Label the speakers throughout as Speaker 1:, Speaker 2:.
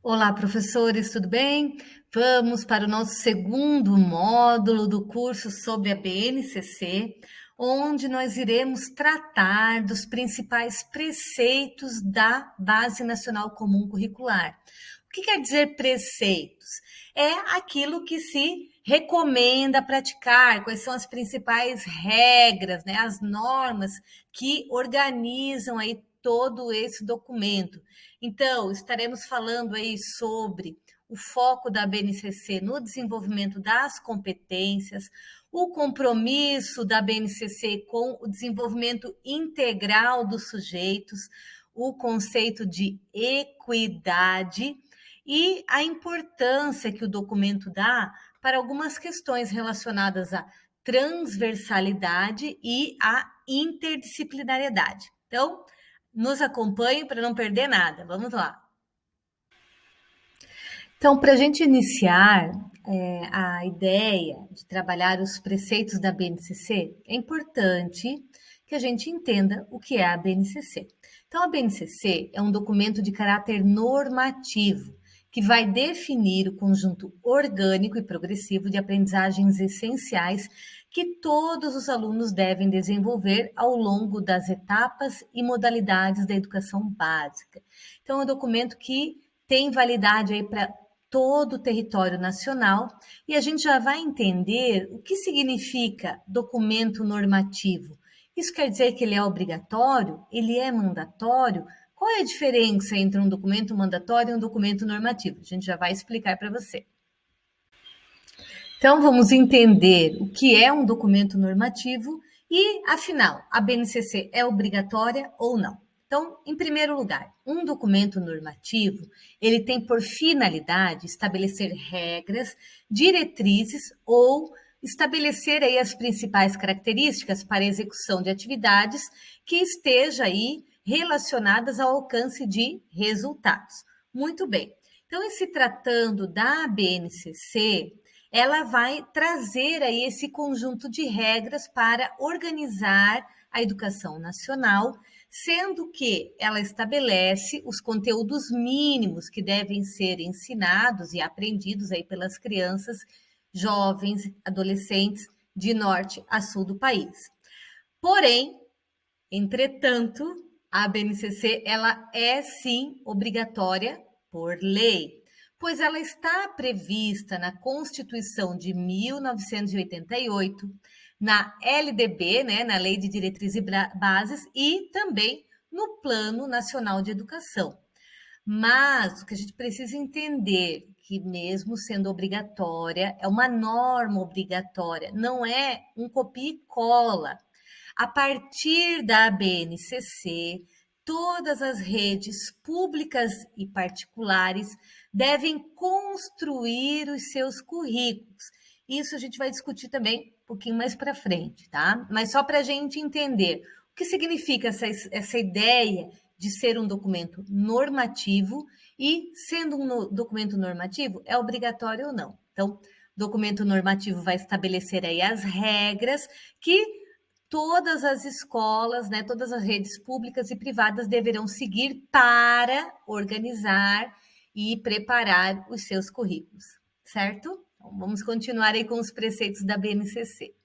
Speaker 1: Olá, professores, tudo bem? Vamos para o nosso segundo módulo do curso sobre a BNCC, onde nós iremos tratar dos principais preceitos da Base Nacional Comum Curricular. O que quer dizer preceitos? É aquilo que se recomenda praticar, quais são as principais regras, né, as normas que organizam aí todo esse documento. Então, estaremos falando aí sobre o foco da BNCC no desenvolvimento das competências, o compromisso da BNCC com o desenvolvimento integral dos sujeitos, o conceito de equidade e a importância que o documento dá para algumas questões relacionadas à transversalidade e à interdisciplinariedade. Então, nos acompanhe para não perder nada. Vamos lá. Então, para a gente iniciar a ideia de trabalhar os preceitos da BNCC, é importante que a gente entenda o que é a BNCC. Então, a BNCC é um documento de caráter normativo que vai definir o conjunto orgânico e progressivo de aprendizagens essenciais que todos os alunos devem desenvolver ao longo das etapas e modalidades da educação básica. Então, é um documento que tem validade aí para todo o território nacional e a gente já vai entender o que significa documento normativo. Isso quer dizer que ele é obrigatório? Ele é mandatório? Qual é a diferença entre um documento mandatório e um documento normativo? A gente já vai explicar para você. Então, vamos entender o que é um documento normativo e, afinal, a BNCC é obrigatória ou não. Então, em primeiro lugar, um documento normativo, ele tem por finalidade estabelecer regras, diretrizes ou estabelecer aí as principais características para a execução de atividades que esteja aí relacionadas ao alcance de resultados. Muito bem. Então, em se tratando da BNCC, ela vai trazer aí esse conjunto de regras para organizar a educação nacional, sendo que ela estabelece os conteúdos mínimos que devem ser ensinados e aprendidos aí pelas crianças, jovens, adolescentes de norte a sul do país. Porém, entretanto, a BNCC ela é sim obrigatória por lei, pois ela está prevista na Constituição de 1988, na LDB, né, na Lei de Diretrizes e Bases, e também no Plano Nacional de Educação. Mas o que a gente precisa entender que mesmo sendo obrigatória, é uma norma obrigatória, não é um copia e cola. A partir da BNCC, todas as redes públicas e particulares devem construir os seus currículos. Isso a gente vai discutir também um pouquinho mais para frente, tá? Mas só para a gente entender o que significa essa ideia de ser um documento normativo e, sendo um documento normativo, é obrigatório ou não. Então, documento normativo vai estabelecer aí as regras que todas as escolas, né, todas as redes públicas e privadas deverão seguir para organizar e preparar os seus currículos, certo? Então, vamos continuar aí com os preceitos da BNCC.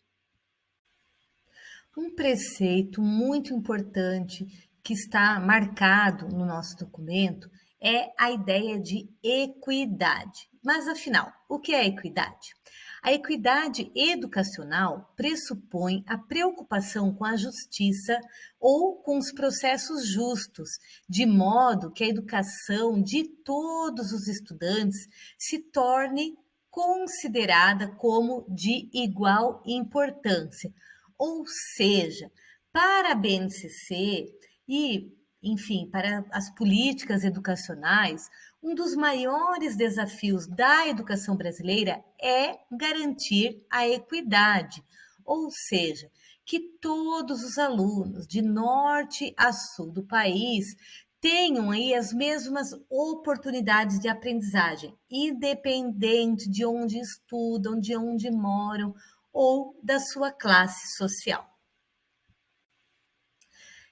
Speaker 1: Um preceito muito importante que está marcado no nosso documento é a ideia de equidade. Mas afinal, o que é equidade? A equidade educacional pressupõe a preocupação com a justiça ou com os processos justos, de modo que a educação de todos os estudantes se torne considerada como de igual importância. Ou seja, para a BNCC e, enfim, para as políticas educacionais, um dos maiores desafios da educação brasileira é garantir a equidade, ou seja, que todos os alunos de norte a sul do país tenham aí as mesmas oportunidades de aprendizagem, independente de onde estudam, de onde moram ou da sua classe social.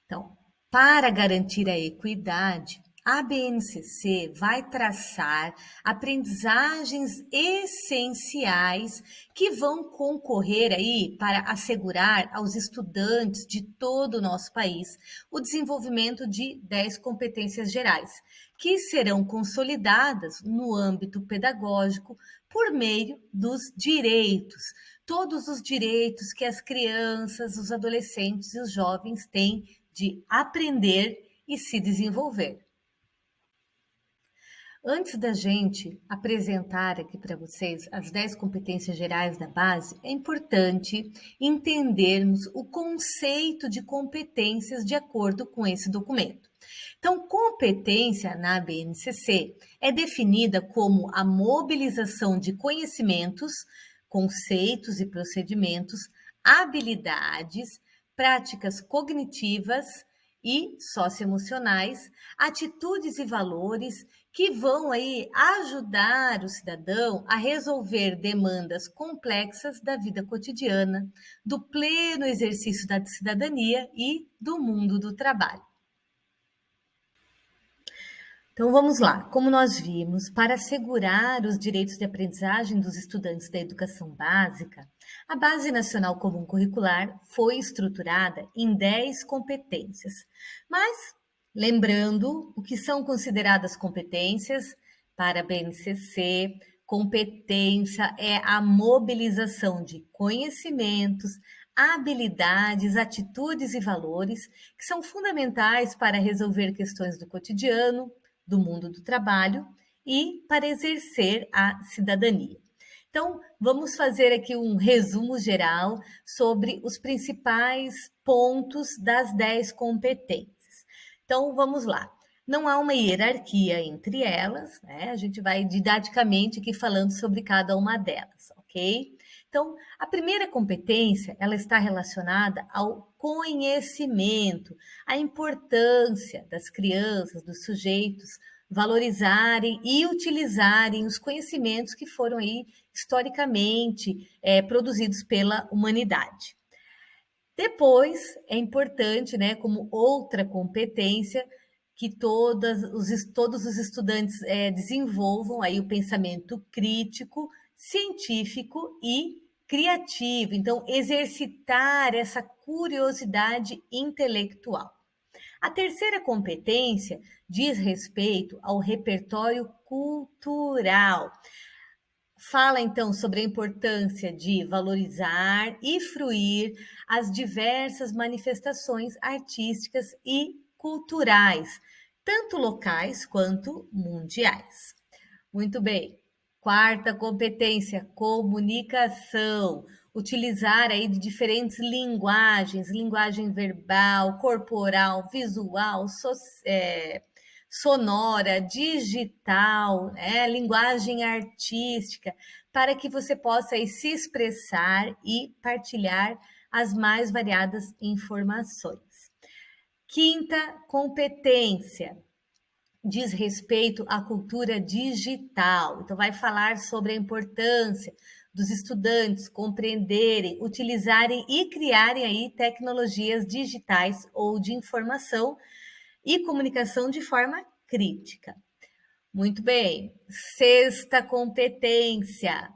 Speaker 1: Então, para garantir a equidade, A BNCC vai traçar aprendizagens essenciais que vão concorrer aí para assegurar aos estudantes de todo o nosso país o desenvolvimento de 10 competências gerais, que serão consolidadas no âmbito pedagógico por meio dos direitos, todos os direitos que as crianças, os adolescentes e os jovens têm de aprender e se desenvolver. Antes da gente apresentar aqui para vocês as 10 competências gerais da base, é importante entendermos o conceito de competências de acordo com esse documento. Então, competência na BNCC é definida como a mobilização de conhecimentos, conceitos e procedimentos, habilidades, práticas cognitivas e socioemocionais, atitudes e valores que vão aí ajudar o cidadão a resolver demandas complexas da vida cotidiana, do pleno exercício da cidadania e do mundo do trabalho. Então vamos lá. Como nós vimos, para assegurar os direitos de aprendizagem dos estudantes da educação básica, a Base Nacional Comum Curricular foi estruturada em 10 competências. Mas, lembrando o que são consideradas competências para a BNCC, competência é a mobilização de conhecimentos, habilidades, atitudes e valores que são fundamentais para resolver questões do cotidiano, do mundo do trabalho e para exercer a cidadania. Então, vamos fazer aqui um resumo geral sobre os principais pontos das 10 competências. Então, vamos lá. Não há uma hierarquia entre elas, né? A gente vai didaticamente aqui falando sobre cada uma delas, ok? Então, a primeira competência, ela está relacionada ao conhecimento, a importância das crianças, dos sujeitos, valorizarem e utilizarem os conhecimentos que foram aí historicamente produzidos pela humanidade. Depois, é importante, né, como outra competência, que todos os estudantes desenvolvam aí o pensamento crítico, científico e criativo. Então, exercitar essa curiosidade intelectual. A terceira competência diz respeito ao repertório cultural. Fala então sobre a importância de valorizar e fruir as diversas manifestações artísticas e culturais, tanto locais quanto mundiais. Muito bem. Quarta competência, comunicação. Utilizar aí de diferentes linguagens, linguagem verbal, corporal, visual, sonora, digital, né? Linguagem artística, para que você possa aí se expressar e partilhar as mais variadas informações. Quinta competência, diz respeito à cultura digital. Então, vai falar sobre a importância dos estudantes compreenderem, utilizarem e criarem aí tecnologias digitais ou de informação e comunicação de forma crítica. Muito bem. Sexta competência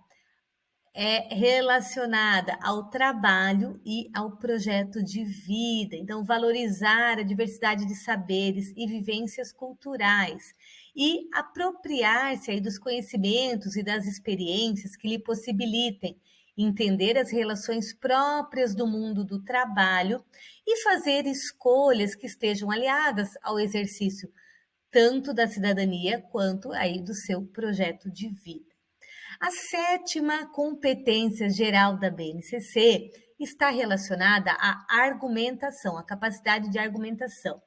Speaker 1: é relacionada ao trabalho e ao projeto de vida. Então, valorizar a diversidade de saberes e vivências culturais e apropriar-se aí dos conhecimentos e das experiências que lhe possibilitem entender as relações próprias do mundo do trabalho e fazer escolhas que estejam aliadas ao exercício tanto da cidadania quanto aí do seu projeto de vida. A sétima competência geral da BNCC está relacionada à argumentação, à capacidade de argumentação.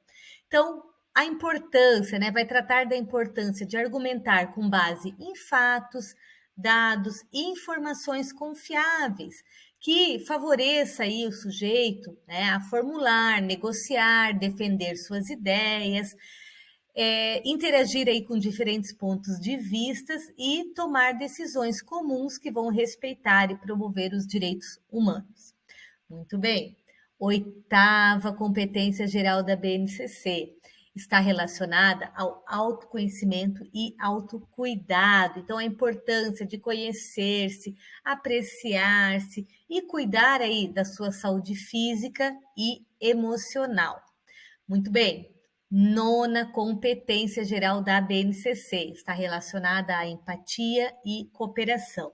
Speaker 1: Então, a importância, né, vai tratar da importância de argumentar com base em fatos, dados e informações confiáveis, que favoreça aí o sujeito, né, a formular, negociar, defender suas ideias, interagir aí com diferentes pontos de vistas e tomar decisões comuns que vão respeitar e promover os direitos humanos. Muito bem. Oitava competência geral da BNCC está relacionada ao autoconhecimento e autocuidado. Então, a importância de conhecer-se, apreciar-se e cuidar aí da sua saúde física e emocional. Muito bem. Nona competência geral da BNCC está relacionada à empatia e cooperação.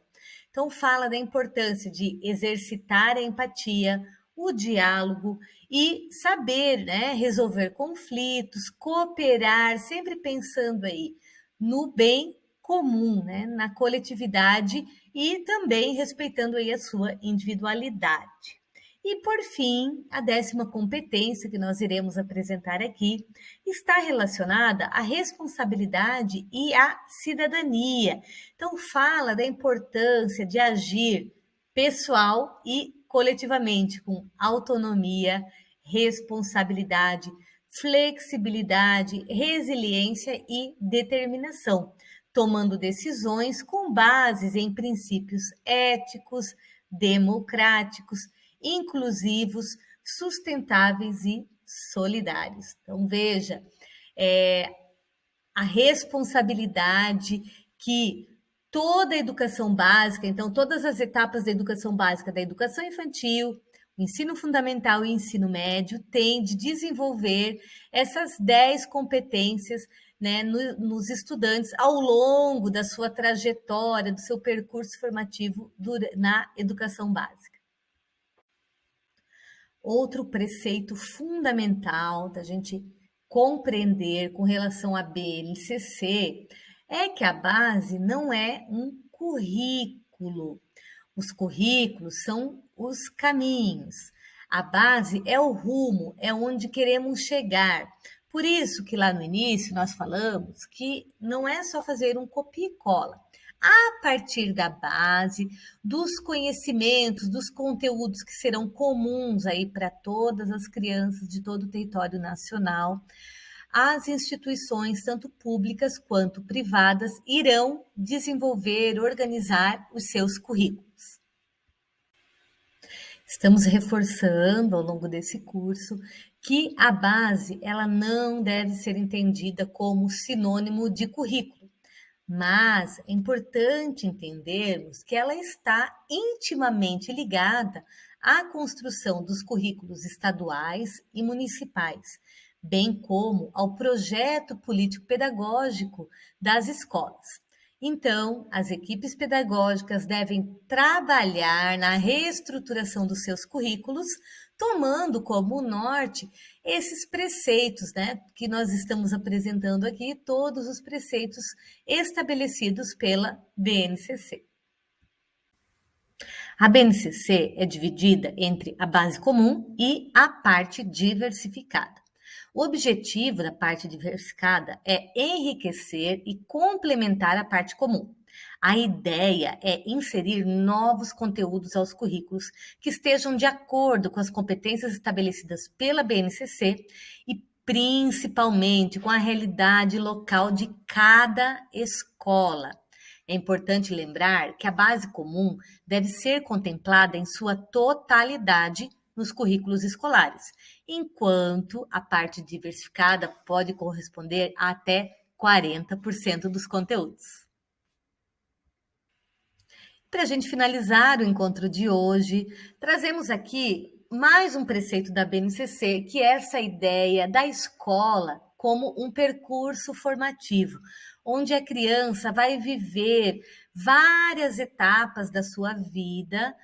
Speaker 1: Então, fala da importância de exercitar a empatia, o diálogo e saber, né, resolver conflitos, cooperar, sempre pensando aí no bem comum, né, na coletividade e também respeitando aí a sua individualidade. E, por fim, a 10ª competência que nós iremos apresentar aqui está relacionada à responsabilidade e à cidadania. Então, fala da importância de agir pessoal e coletivamente, com autonomia, responsabilidade, flexibilidade, resiliência e determinação, tomando decisões com bases em princípios éticos, democráticos, inclusivos, sustentáveis e solidários. Então, veja, a responsabilidade que toda a educação básica, então, todas as etapas da educação básica, da educação infantil, o ensino fundamental e o ensino médio, tem de desenvolver essas 10 competências, né, nos estudantes ao longo da sua trajetória, do seu percurso formativo na educação básica. Outro preceito fundamental da gente compreender com relação à BNCC é que a base não é um currículo. Os currículos são os caminhos. A base é o rumo, é onde queremos chegar. Por isso que lá no início nós falamos que não é só fazer um copia e cola. A partir da base, dos conhecimentos, dos conteúdos que serão comuns aí para todas as crianças de todo o território nacional, as instituições, tanto públicas quanto privadas, irão desenvolver, organizar os seus currículos. Estamos reforçando ao longo desse curso que a base ela não deve ser entendida como sinônimo de currículo, mas é importante entendermos que ela está intimamente ligada à construção dos currículos estaduais e municipais, bem como ao projeto político-pedagógico das escolas. Então, as equipes pedagógicas devem trabalhar na reestruturação dos seus currículos, tomando como norte esses preceitos, né, que nós estamos apresentando aqui, todos os preceitos estabelecidos pela BNCC. A BNCC é dividida entre a base comum e a parte diversificada. O objetivo da parte diversificada é enriquecer e complementar a parte comum. A ideia é inserir novos conteúdos aos currículos que estejam de acordo com as competências estabelecidas pela BNCC e principalmente com a realidade local de cada escola. É importante lembrar que a base comum deve ser contemplada em sua totalidade nos currículos escolares, enquanto a parte diversificada pode corresponder a até 40% dos conteúdos. Para a gente finalizar o encontro de hoje, trazemos aqui mais um preceito da BNCC, que é essa ideia da escola como um percurso formativo, onde a criança vai viver várias etapas da sua vida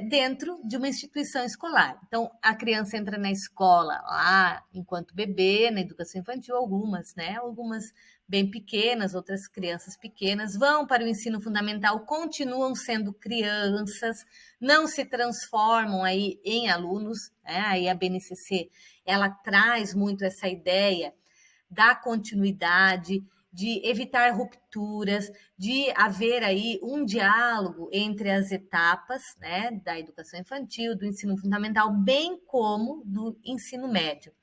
Speaker 1: dentro de uma instituição escolar. Então, a criança entra na escola lá enquanto bebê, na educação infantil, algumas, né? Algumas bem pequenas, outras crianças pequenas, vão para o ensino fundamental, continuam sendo crianças, não se transformam aí em alunos, né? Aí a BNCC, ela traz muito essa ideia da continuidade, de evitar rupturas, de haver aí um diálogo entre as etapas, né, da educação infantil, do ensino fundamental, bem como do ensino médio.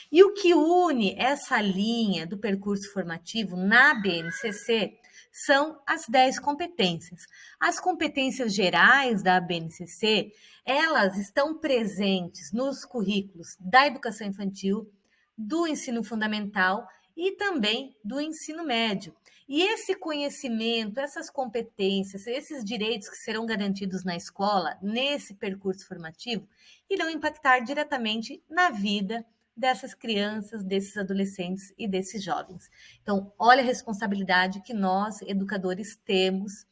Speaker 1: E o que une essa linha do percurso formativo na BNCC são as 10 competências. As competências gerais da BNCC, elas estão presentes nos currículos da educação infantil, do ensino fundamental e também do ensino médio. E esse conhecimento, essas competências, esses direitos que serão garantidos na escola, nesse percurso formativo, irão impactar diretamente na vida dessas crianças, desses adolescentes e desses jovens. Então, olha a responsabilidade que nós, educadores, temos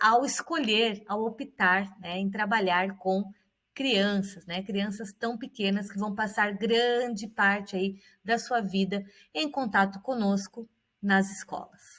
Speaker 1: ao escolher, ao optar, né, em trabalhar com crianças, né, crianças tão pequenas que vão passar grande parte aí da sua vida em contato conosco nas escolas.